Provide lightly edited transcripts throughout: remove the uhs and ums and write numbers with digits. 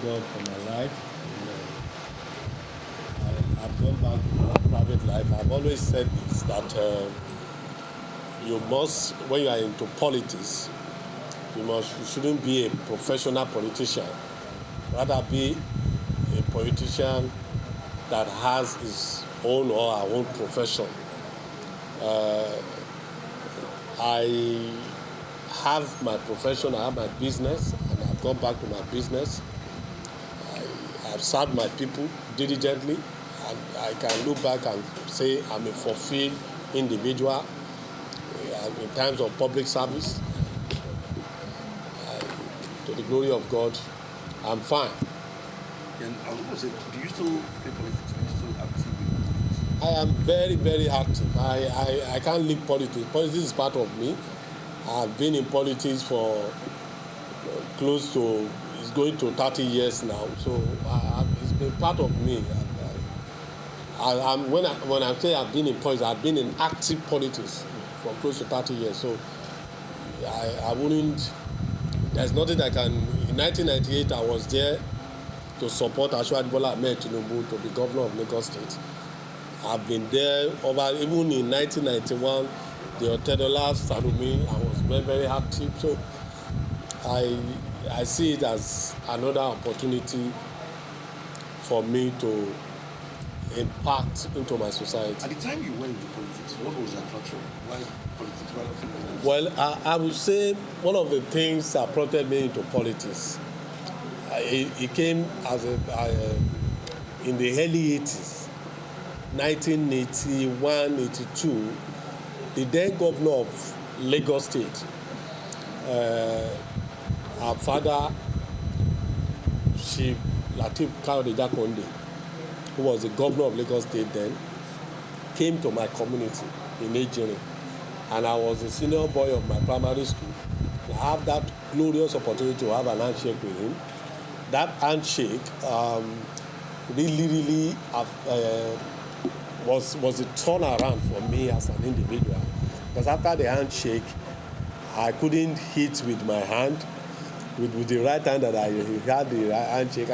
God for my life. I've gone back to my private life. I've always said this, that you must, when you are into politics, you shouldn't be a professional politician. Rather be a politician that has his own or her own profession. I have my profession, I have my business, and I've gone back to my business. I've served my people diligently, and I can look back and say I'm a fulfilled individual in terms of public service. To the glory of God, I'm fine. And I was going to say, do you still play politics? Are you still active in politics? I am very, very active. I can't leave politics. Politics is part of me. I've been in politics for close to, it's going to 30 years now. So it's been part of me. When I say I've been in politics, I've been in active politics for close to 30 years. So I wouldn't, there's nothing I can. In 1998, I was there to support Asiwaju Bola Ahmed Tinubu to be governor of Lagos State. I've been there even in 1991, the Otedola Sarumi, I was very, very active. So I see it as another opportunity for me to impact into my society. At the time you went into politics, what was the attraction? Why politics? Why not? Well, I would say one of the things that prompted me into politics, it came as in the early 80s, 1981, 82, the then governor of Lagos State, our father, Chief Lateef Kayode Jakonde, who was the governor of Lagos State then, came to my community in Ejere, and I was the senior boy of my primary school. I have that glorious opportunity to have an handshake with him. That handshake really was a turnaround for me as an individual. Because after the handshake, I couldn't hit with my hand, with the right hand that I had the handshake.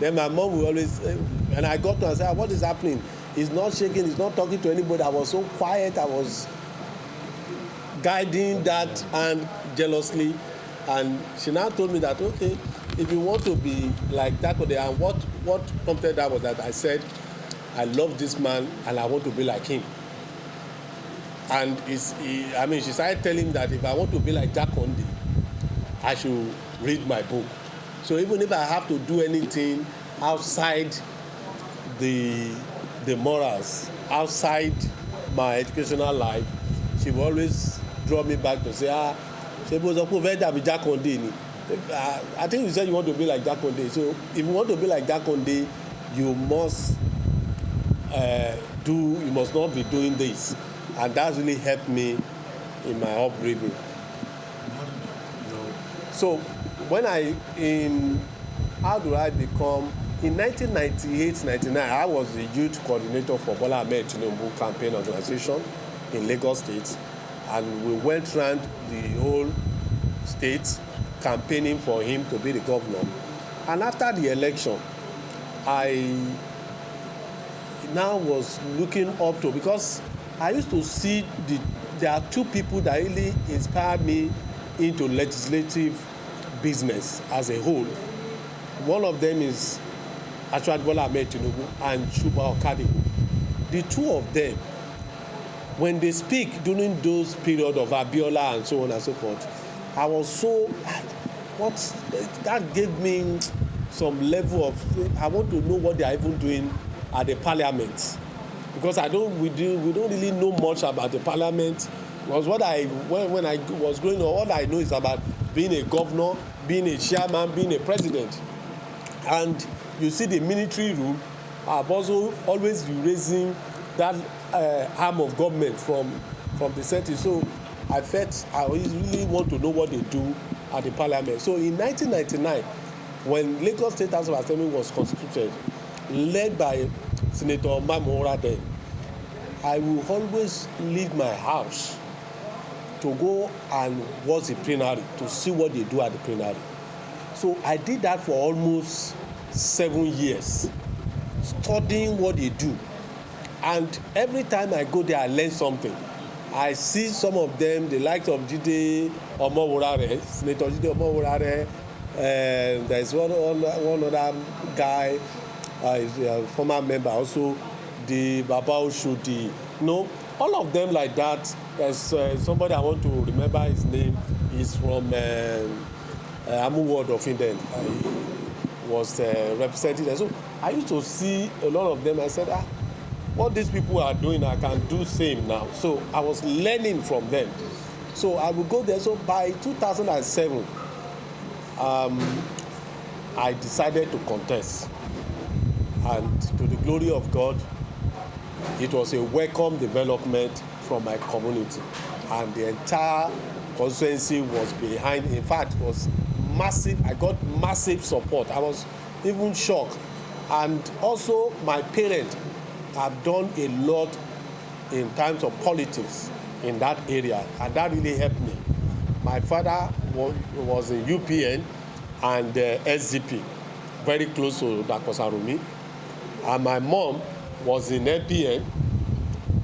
Then my mom would always, and I got to and said, what is happening? He's not shaking, he's not talking to anybody. I was so quiet, I was guiding that hand jealously. And she now told me that, okay, if you want to be like that, and what prompted that was that I said, I love this man and I want to be like him. And she started telling him that if I want to be like Jakonde, I should read my book. So even if I have to do anything outside the morals, outside my educational life, she will always draw me back to say, I think you said you want to be like Jakonde. So if you want to be like Jakonde, you must you must not be doing this. And that's really helped me in my upbringing. So how do I become, in 1998-99, I was the youth coordinator for Bola Ahmed Tinubu campaign organization in Lagos State, and we went around the whole state campaigning for him to be the governor. And after the election, I now was looking up to, because I used to see there are two people that really inspired me into legislative business as a whole. One of them is Asiwaju Bola Ahmed Tinubu and Shuba Okadipo. The two of them, when they speak during those periods of Abiola and so on and so forth, I was so, that gave me some level of, I want to know what they are even doing at the parliament. Because we don't really know much about the parliament. Because when I was growing up, all I know is about being a governor, being a chairman, being a president. And you see the military rule, I've also always been raising that arm of government from the center. So I felt I really want to know what they do at the parliament. So in 1999, when Lagos State House of Assembly was constituted, led by Senator Mamora then, I will always leave my house to go and watch the plenary, to see what they do at the plenary. So I did that for almost 7 years, studying what they do. And every time I go there, I learn something. I see some of them, the likes of Jide Omowurare, Senator Jide Omowurare, and there's one other guy, is a former member also, the Baba Oshodi. All of them like that. There's somebody I want to remember his name. He's from Amu Ward of Inden. He was represented there. So I used to see a lot of them. I said, what these people are doing, I can do same now. So I was learning from them. So I would go there. So by 2007, I decided to contest. And to the glory of God, it was a welcome development from my community. And the entire constituency was behind. In fact, it was massive. I got massive support. I was even shocked. And also, my parents have done a lot in terms of politics in that area, and that really helped me. My father was in UPN and SDP, very close to Dakosarumi, and my mom was in NPN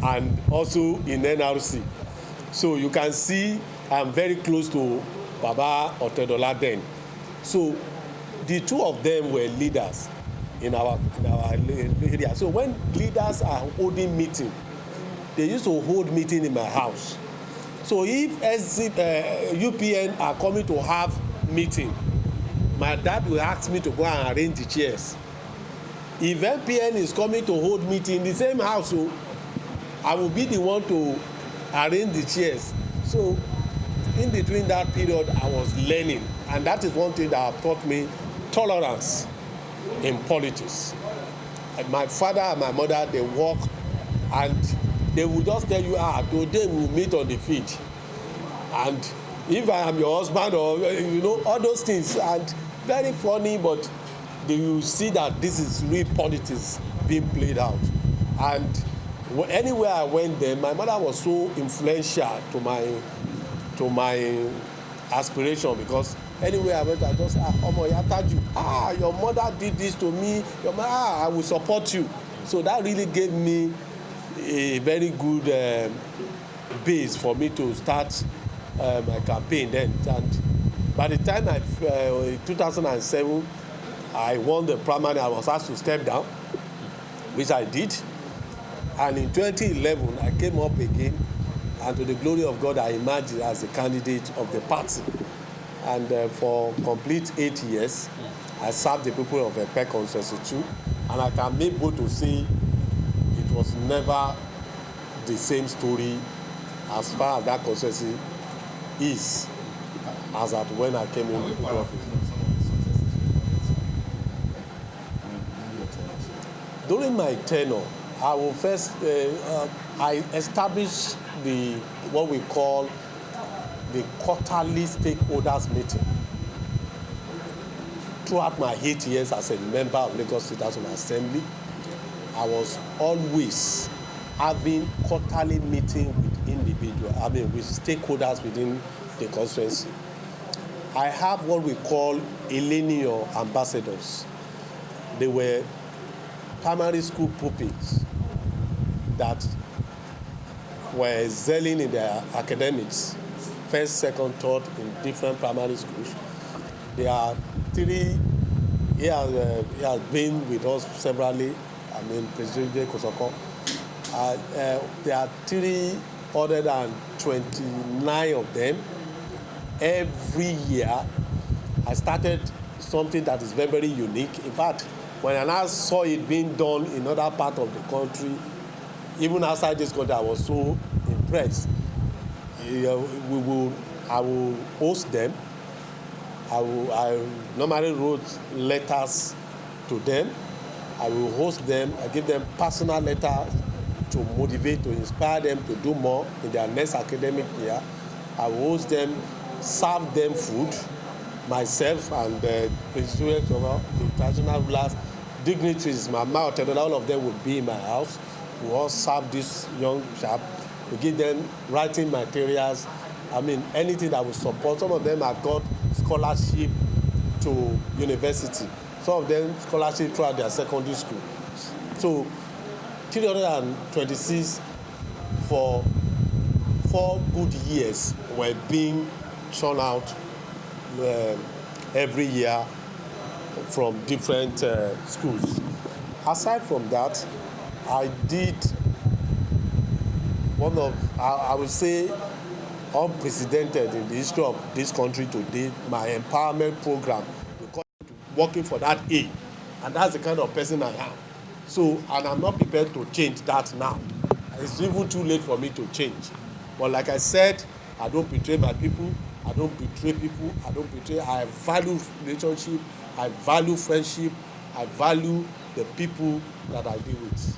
and also in NRC. So you can see I'm very close to Baba Otedola then. So the two of them were leaders in our area. So when leaders are holding meeting, they used to hold meeting in my house. So if UPN are coming to have meeting, my dad will ask me to go and arrange the chairs. If NPN is coming to hold meeting in the same house, so I will be the one to arrange the chairs. So in between that period, I was learning, and that is one thing that taught me tolerance in politics. And my father and my mother, they work, and they will just tell you, today we will meet on the field. And if I am your husband, or all those things, and very funny, but you see that this is real politics being played out. And anywhere I went there, my mother was so influential to my aspiration, because anywhere I went, I just your mother did this to me, I will support you. So that really gave me a very good base for me to start my campaign then. And by the time in 2007, I won the primary, I was asked to step down, which I did. And in 2011, I came up again, and to the glory of God, I emerged as a candidate of the party. And for complete 8 years, I served the people of Epe constituency too. And I can be able to say it was never the same story as far as that constituency is as at when I came into office. During my tenure, I will first I established what we call the quarterly stakeholders meeting. Throughout my 8 years as a member of Lagos State House of Assembly, I was always having quarterly meeting with stakeholders within the constituency. I have what we call ELENIYAN ambassadors. They were primary school pupils that were excelling in their academics, first, second, third in different primary schools. There are three, he has been with us severally, President Kosoko. There are 329 of them. Every year, I started something that is very, very unique. In fact, when I now saw it being done in other parts of the country, even outside this country, I was so impressed. I will host them. I normally wrote letters to them. I will host them. I give them personal letters to motivate, to inspire them to do more in their next academic year. I will host them, serve them food, myself and the students of the traditional rulers, dignitaries, Mama Otedola, all of them will be in my house. We all serve this young chap. We give them writing materials. Anything that will support. Some of them have got scholarship to university. Some of them scholarship throughout their secondary school. So 326 for 4 good years were being churned out every year from different schools. Aside from that, I did one of, I would say, unprecedented in the history of this country today, my empowerment program, because working for that A, and that's the kind of person I am. So, and I'm not prepared to change that now. It's even too late for me to change. But like I said, I don't betray my people. I don't betray people. I value relationship. I value friendship. I value the people that I deal with.